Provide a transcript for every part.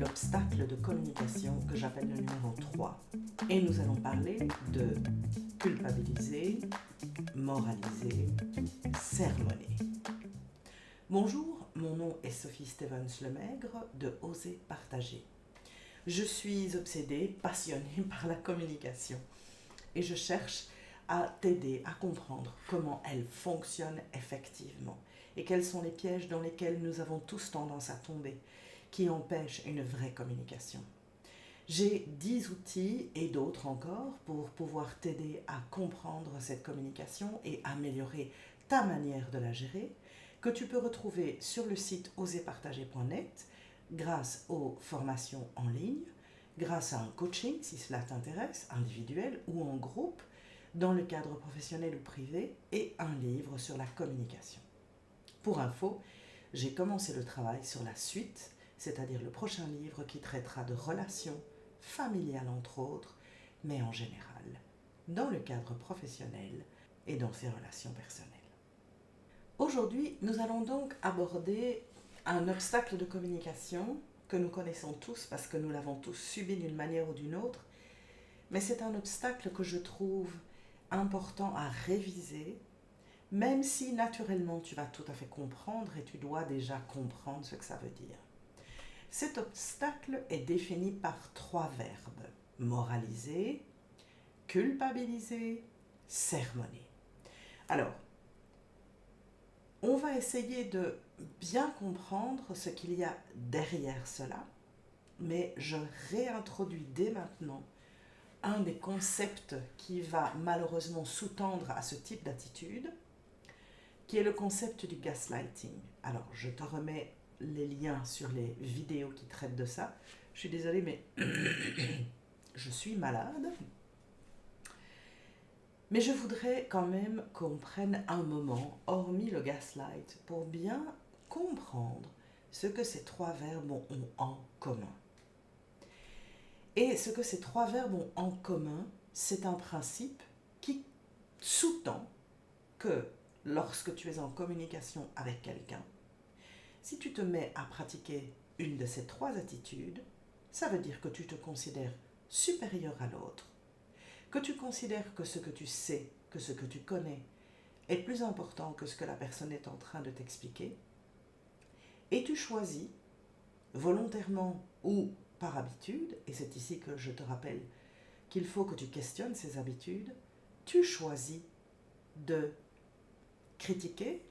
l'obstacle de communication que j'appelle le numéro 3. Et nous allons parler de culpabiliser, moraliser, sermonner. Bonjour, mon nom est Sophie Stevens-Lemaigre de Oser partager. Je suis obsédée, passionnée par la communication et je cherche à t'aider à comprendre comment elle fonctionne effectivement et quels sont les pièges dans lesquels nous avons tous tendance à tomber qui empêchent une vraie communication. J'ai 10 outils et d'autres encore pour pouvoir t'aider à comprendre cette communication et améliorer ta manière de la gérer, que tu peux retrouver sur le site oserpartager.net grâce aux formations en ligne, grâce à un coaching si cela t'intéresse, individuel ou en groupe, dans le cadre professionnel ou privé, et un livre sur la communication. Pour info, j'ai commencé le travail sur la suite, c'est-à-dire le prochain livre qui traitera de relations familiales entre autres, mais en général, dans le cadre professionnel et dans ses relations personnelles. Aujourd'hui, nous allons donc aborder un obstacle de communication que nous connaissons tous parce que nous l'avons tous subi d'une manière ou d'une autre, mais c'est un obstacle que je trouve important à réviser, même si naturellement tu vas tout à fait comprendre et tu dois déjà comprendre ce que ça veut dire. Cet obstacle est défini par 3 verbes: moraliser, culpabiliser, sermonner. Alors, on va essayer de bien comprendre ce qu'il y a derrière cela, mais je réintroduis dès maintenant un des concepts qui va malheureusement sous-tendre à ce type d'attitude, qui est le concept du gaslighting. Alors, je te remets les liens sur les vidéos qui traitent de ça. Je suis désolée, mais je suis malade. Mais je voudrais quand même qu'on prenne un moment, hormis le gaslight, pour bien comprendre ce que ces 3 verbes ont en commun. Et ce que ces 3 verbes ont en commun, c'est un principe qui sous-tend que lorsque tu es en communication avec quelqu'un, si tu te mets à pratiquer une de ces 3 attitudes, ça veut dire que tu te considères supérieur à l'autre, que tu considères que ce que tu sais, que ce que tu connais est plus important que ce que la personne est en train de t'expliquer, et tu choisis, volontairement ou par habitude, et c'est ici que je te rappelle qu'il faut que tu questionnes ces habitudes, tu choisis de critiquer,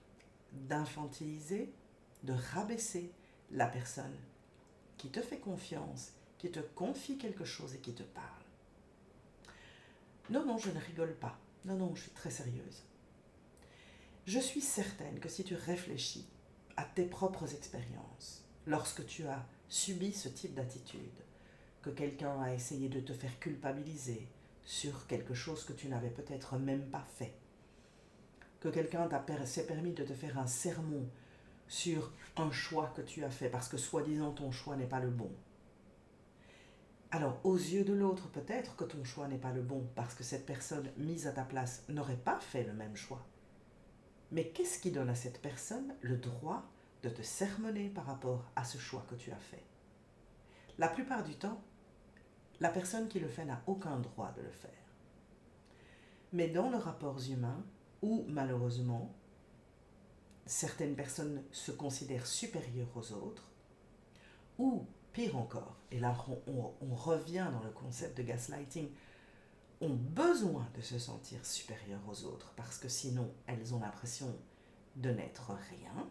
d'infantiliser, de rabaisser la personne qui te fait confiance, qui te confie quelque chose et qui te parle. Non, je ne rigole pas. Non, je suis très sérieuse. Je suis certaine que si tu réfléchis à tes propres expériences, lorsque tu as subi ce type d'attitude, que quelqu'un a essayé de te faire culpabiliser sur quelque chose que tu n'avais peut-être même pas fait, que quelqu'un s'est permis de te faire un sermon sur un choix que tu as fait parce que soi-disant ton choix n'est pas le bon. Alors, aux yeux de l'autre, peut-être que ton choix n'est pas le bon parce que cette personne mise à ta place n'aurait pas fait le même choix. Mais qu'est-ce qui donne à cette personne le droit de te sermonner par rapport à ce choix que tu as fait? La plupart du temps, la personne qui le fait n'a aucun droit de le faire. Mais dans les rapports humains, où malheureusement, certaines personnes se considèrent supérieures aux autres, ou pire encore, et là on revient dans le concept de gaslighting, ont besoin de se sentir supérieures aux autres parce que sinon elles ont l'impression de n'être rien.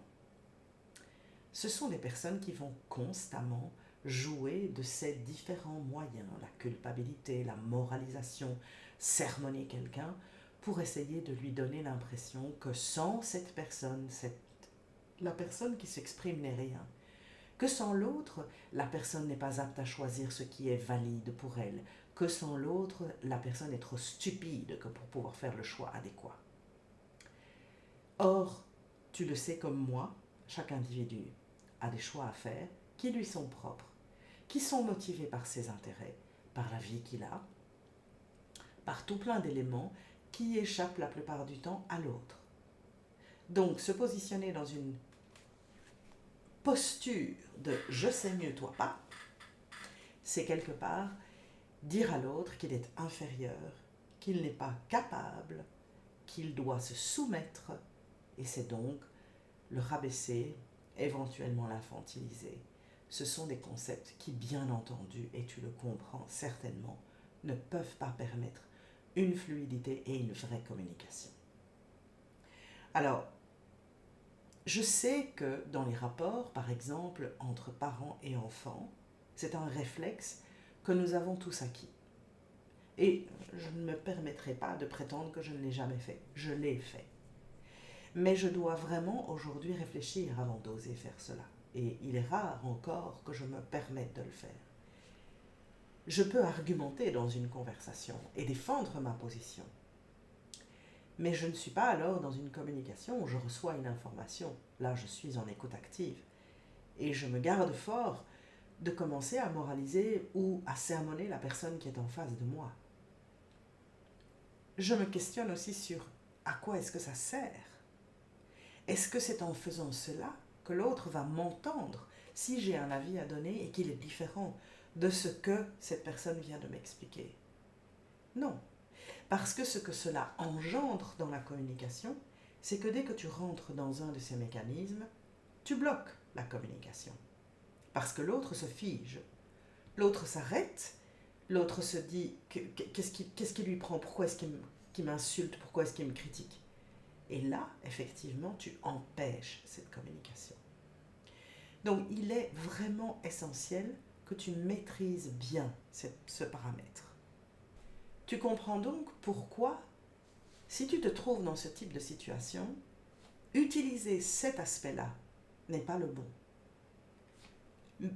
Ce sont des personnes qui vont constamment jouer de ces différents moyens, la culpabilité, la moralisation, sermonner quelqu'un pour essayer de lui donner l'impression que sans cette personne, la personne qui s'exprime n'est rien, que sans l'autre, la personne n'est pas apte à choisir ce qui est valide pour elle, que sans l'autre, la personne est trop stupide pour pouvoir faire le choix adéquat. Or, tu le sais comme moi, chaque individu a des choix à faire qui lui sont propres, qui sont motivés par ses intérêts, par la vie qu'il a, par tout plein d'éléments qui échappent la plupart du temps à l'autre. Donc, se positionner dans une posture de « je sais mieux, toi pas », c'est quelque part dire à l'autre qu'il est inférieur, qu'il n'est pas capable, qu'il doit se soumettre, et c'est donc le rabaisser, éventuellement l'infantiliser. Ce sont des concepts qui, bien entendu, et tu le comprends certainement, ne peuvent pas permettre une fluidité et une vraie communication. Alors, je sais que dans les rapports, par exemple, entre parents et enfants, c'est un réflexe que nous avons tous acquis. Et je ne me permettrai pas de prétendre que je ne l'ai jamais fait. Je l'ai fait. Mais je dois vraiment aujourd'hui réfléchir avant d'oser faire cela. Et il est rare encore que je me permette de le faire. Je peux argumenter dans une conversation et défendre ma position. Mais je ne suis pas alors dans une communication où je reçois une information. Là, je suis en écoute active. Et je me garde fort de commencer à moraliser ou à sermonner la personne qui est en face de moi. Je me questionne aussi sur à quoi est-ce que ça sert. Est-ce que c'est en faisant cela que l'autre va m'entendre si j'ai un avis à donner et qu'il est différent de ce que cette personne vient de m'expliquer? Non. Parce que ce que cela engendre dans la communication, c'est que dès que tu rentres dans un de ces mécanismes, tu bloques la communication. Parce que l'autre se fige, l'autre s'arrête, l'autre se dit qu'est-ce qui lui prend, pourquoi est-ce qu'il m'insulte, pourquoi est-ce qu'il me critique. Et là, effectivement, tu empêches cette communication. Donc, il est vraiment essentiel que tu maîtrises bien ce paramètre. Tu comprends donc pourquoi, si tu te trouves dans ce type de situation, utiliser cet aspect-là n'est pas le bon.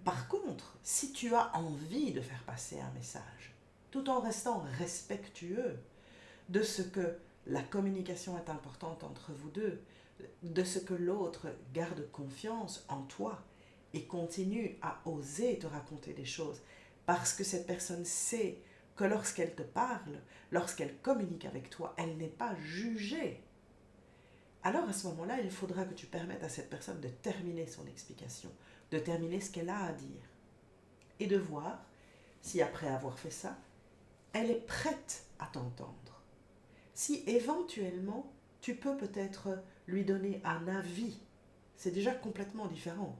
Par contre, si tu as envie de faire passer un message, tout en restant respectueux de ce que la communication est importante entre vous deux, de ce que l'autre garde confiance en toi et continue à oser te raconter des choses, parce que cette personne sait que lorsqu'elle te parle, lorsqu'elle communique avec toi, elle n'est pas jugée. Alors à ce moment-là, il faudra que tu permettes à cette personne de terminer son explication, de terminer ce qu'elle a à dire, et de voir si après avoir fait ça, elle est prête à t'entendre. Si éventuellement, tu peux peut-être lui donner un avis, c'est déjà complètement différent.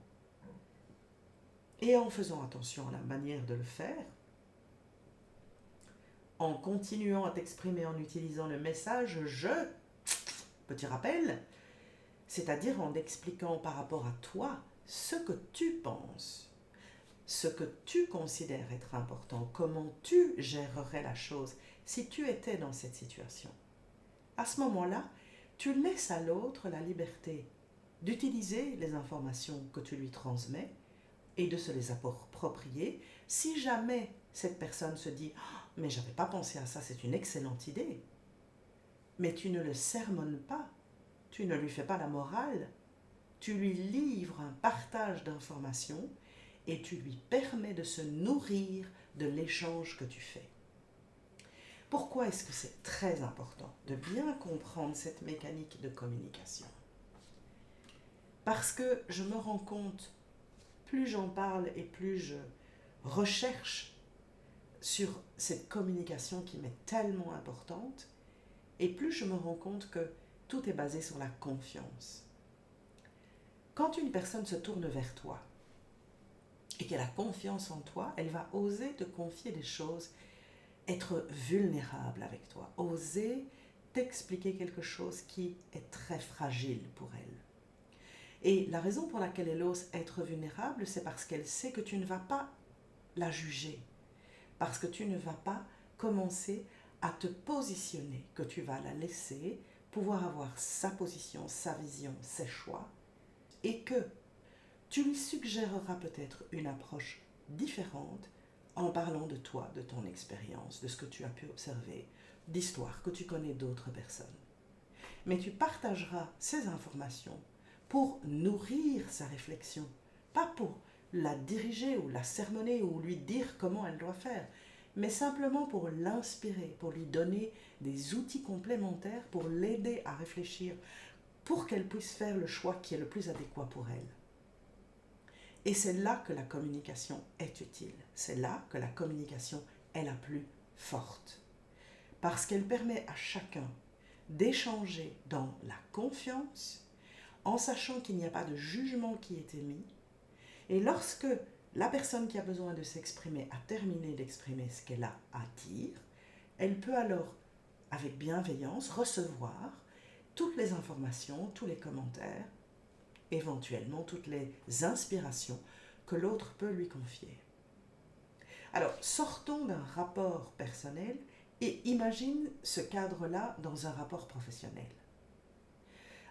Et en faisant attention à la manière de le faire, en continuant à t'exprimer en utilisant le message « je », petit rappel, c'est-à-dire en expliquant par rapport à toi ce que tu penses, ce que tu considères être important, comment tu gérerais la chose si tu étais dans cette situation. À ce moment-là, tu laisses à l'autre la liberté d'utiliser les informations que tu lui transmets et de se les approprier. Si jamais cette personne se dit « mais j'avais pas pensé à ça, c'est une excellente idée », mais tu ne le sermonnes pas, tu ne lui fais pas la morale, tu lui livres un partage d'informations et tu lui permets de se nourrir de l'échange que tu fais. Pourquoi est-ce que c'est très important de bien comprendre cette mécanique de communication? Parce que je me rends compte, plus j'en parle et plus je recherche sur cette communication qui m'est tellement importante, et plus je me rends compte que tout est basé sur la confiance. Quand une personne se tourne vers toi et qu'elle a confiance en toi, elle va oser te confier des choses, être vulnérable avec toi, oser t'expliquer quelque chose qui est très fragile pour elle. Et la raison pour laquelle elle ose être vulnérable, c'est parce qu'elle sait que tu ne vas pas la juger, parce que tu ne vas pas commencer à te positionner, que tu vas la laisser pouvoir avoir sa position, sa vision, ses choix, et que tu lui suggéreras peut-être une approche différente en parlant de toi, de ton expérience, de ce que tu as pu observer, d'histoires que tu connais d'autres personnes. Mais tu partageras ces informations pour nourrir sa réflexion, pas pour la diriger ou la sermonner ou lui dire comment elle doit faire, mais simplement pour l'inspirer, pour lui donner des outils complémentaires, pour l'aider à réfléchir, pour qu'elle puisse faire le choix qui est le plus adéquat pour elle. Et c'est là que la communication est utile. C'est là que la communication est la plus forte. Parce qu'elle permet à chacun d'échanger dans la confiance, en sachant qu'il n'y a pas de jugement qui est émis. Et lorsque la personne qui a besoin de s'exprimer a terminé d'exprimer ce qu'elle a à dire, elle peut alors, avec bienveillance, recevoir toutes les informations, tous les commentaires, éventuellement toutes les inspirations que l'autre peut lui confier. Alors, sortons d'un rapport personnel et imagine ce cadre-là dans un rapport professionnel.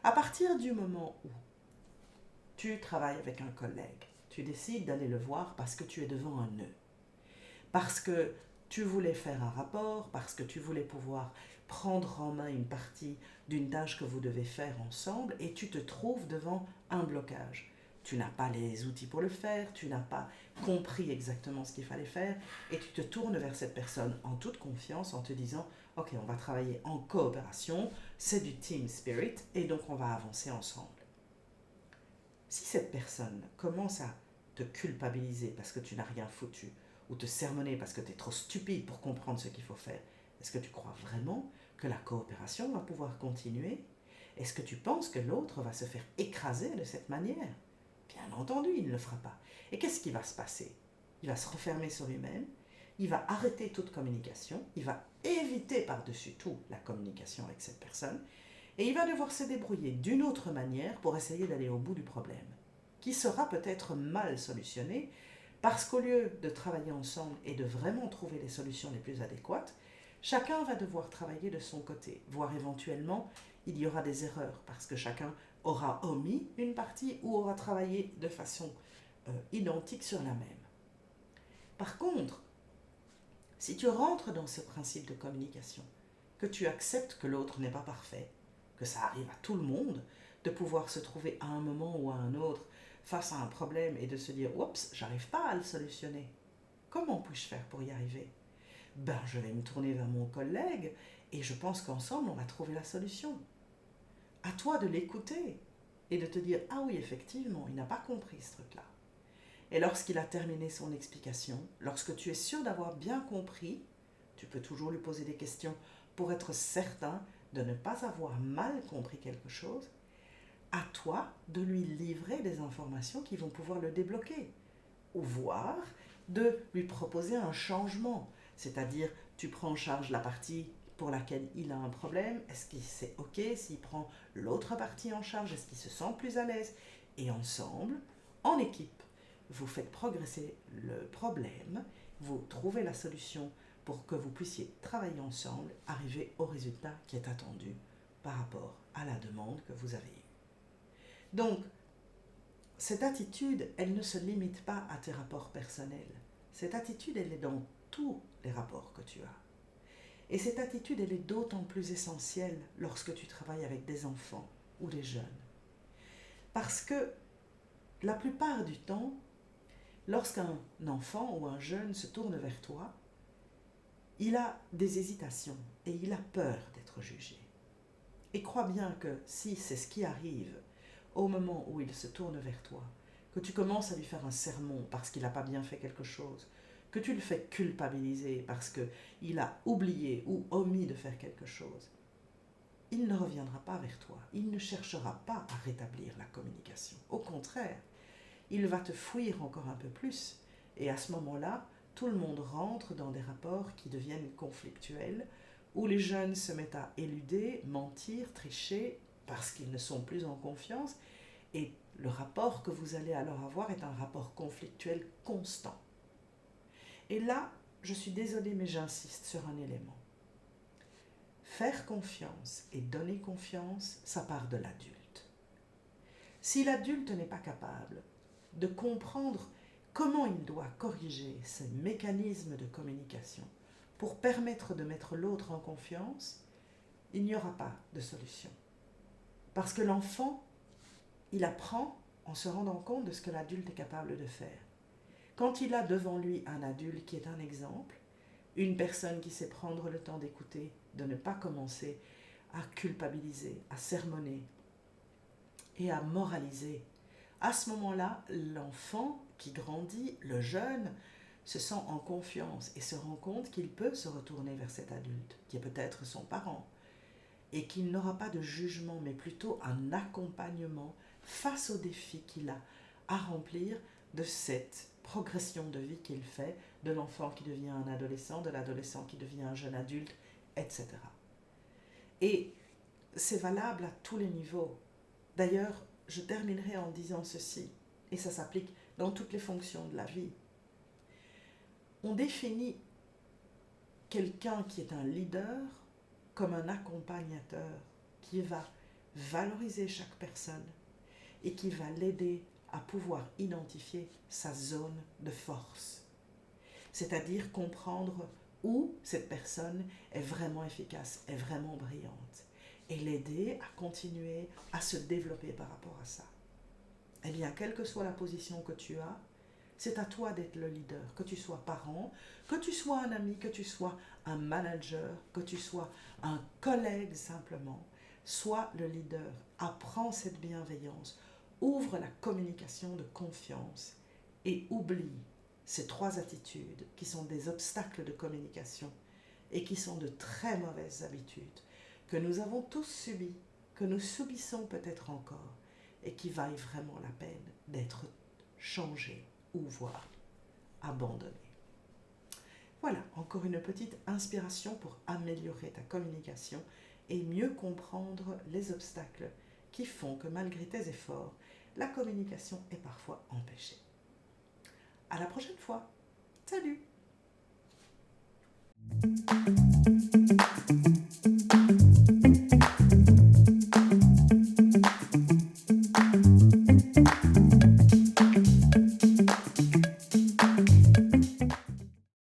À partir du moment où tu travailles avec un collègue, tu décides d'aller le voir parce que tu es devant un nœud, parce que tu voulais faire un rapport, parce que tu voulais pouvoir prendre en main une partie d'une tâche que vous devez faire ensemble et tu te trouves devant un blocage. Tu n'as pas les outils pour le faire, tu n'as pas compris exactement ce qu'il fallait faire et tu te tournes vers cette personne en toute confiance en te disant « Ok, on va travailler en coopération, c'est du team spirit et donc on va avancer ensemble. » Si cette personne commence à te culpabiliser parce que tu n'as rien foutu ou te sermonner parce que tu es trop stupide pour comprendre ce qu'il faut faire, est-ce que tu crois vraiment que la coopération va pouvoir continuer? Est-ce que tu penses que l'autre va se faire écraser de cette manière? Bien entendu, il ne le fera pas. Et qu'est-ce qui va se passer? Il va se refermer sur lui-même, il va arrêter toute communication, il va éviter par-dessus tout la communication avec cette personne, et il va devoir se débrouiller d'une autre manière pour essayer d'aller au bout du problème, qui sera peut-être mal solutionné, parce qu'au lieu de travailler ensemble et de vraiment trouver les solutions les plus adéquates, chacun va devoir travailler de son côté, voire éventuellement il y aura des erreurs, parce que chacun aura omis une partie ou aura travaillé de façon identique sur la même. Par contre, si tu rentres dans ce principe de communication, que tu acceptes que l'autre n'est pas parfait, que ça arrive à tout le monde, de pouvoir se trouver à un moment ou à un autre face à un problème et de se dire « Oups, j'arrive pas à le solutionner. Comment puis-je faire pour y arriver ?» Ben, je vais me tourner vers mon collègue et je pense qu'ensemble, on va trouver la solution. À toi de l'écouter et de te dire « Ah oui, effectivement, il n'a pas compris ce truc-là. » Et lorsqu'il a terminé son explication, lorsque tu es sûr d'avoir bien compris, tu peux toujours lui poser des questions pour être certain de ne pas avoir mal compris quelque chose, à toi de lui livrer des informations qui vont pouvoir le débloquer. Ou voire de lui proposer un changement. C'est-à-dire, tu prends en charge la partie pour laquelle il a un problème, est-ce que c'est OK s'il prend l'autre partie en charge, est-ce qu'il se sent plus à l'aise? Et ensemble, en équipe, vous faites progresser le problème, vous trouvez la solution pour que vous puissiez travailler ensemble, arriver au résultat qui est attendu par rapport à la demande que vous avez eue. Donc, cette attitude, elle ne se limite pas à tes rapports personnels. Cette attitude, elle est dans tous les rapports que tu as. Et cette attitude, elle est d'autant plus essentielle lorsque tu travailles avec des enfants ou des jeunes. Parce que la plupart du temps, lorsqu'un enfant ou un jeune se tourne vers toi, il a des hésitations et il a peur d'être jugé. Et crois bien que si c'est ce qui arrive au moment où il se tourne vers toi, que tu commences à lui faire un sermon parce qu'il n'a pas bien fait quelque chose, que tu le fais culpabiliser parce qu'il a oublié ou omis de faire quelque chose, il ne reviendra pas vers toi, il ne cherchera pas à rétablir la communication. Au contraire, il va te fuir encore un peu plus et à ce moment-là, tout le monde rentre dans des rapports qui deviennent conflictuels, où les jeunes se mettent à éluder, mentir, tricher, parce qu'ils ne sont plus en confiance, et le rapport que vous allez alors avoir est un rapport conflictuel constant. Et là, je suis désolée, mais j'insiste sur un élément. Faire confiance et donner confiance, ça part de l'adulte. Si l'adulte n'est pas capable de comprendre comment il doit corriger ces mécanismes de communication pour permettre de mettre l'autre en confiance, il n'y aura pas de solution. Parce que l'enfant, il apprend en se rendant compte de ce que l'adulte est capable de faire. Quand il a devant lui un adulte qui est un exemple, une personne qui sait prendre le temps d'écouter, de ne pas commencer à culpabiliser, à sermonner et à moraliser À ce moment-là, l'enfant qui grandit, le jeune, se sent en confiance et se rend compte qu'il peut se retourner vers cet adulte, qui est peut-être son parent, et qu'il n'aura pas de jugement, mais plutôt un accompagnement face aux défis qu'il a à remplir de cette progression de vie qu'il fait, de l'enfant qui devient un adolescent, de l'adolescent qui devient un jeune adulte, etc. Et c'est valable à tous les niveaux. D'ailleurs, je terminerai en disant ceci, et ça s'applique dans toutes les fonctions de la vie. On définit quelqu'un qui est un leader comme un accompagnateur qui va valoriser chaque personne et qui va l'aider à pouvoir identifier sa zone de force. C'est-à-dire comprendre où cette personne est vraiment efficace, est vraiment brillante, et l'aider à continuer à se développer par rapport à ça. Eh bien, quelle que soit la position que tu as, c'est à toi d'être le leader, que tu sois parent, que tu sois un ami, que tu sois un manager, que tu sois un collègue simplement. Sois le leader, apprends cette bienveillance, ouvre la communication de confiance et oublie ces 3 attitudes qui sont des obstacles de communication et qui sont de très mauvaises habitudes que nous avons tous subies, que nous subissons peut-être encore et qui valent vraiment la peine d'être changées ou voire abandonnées. Voilà, encore une petite inspiration pour améliorer ta communication et mieux comprendre les obstacles qui font que malgré tes efforts, la communication est parfois empêchée. À la prochaine fois. Salut!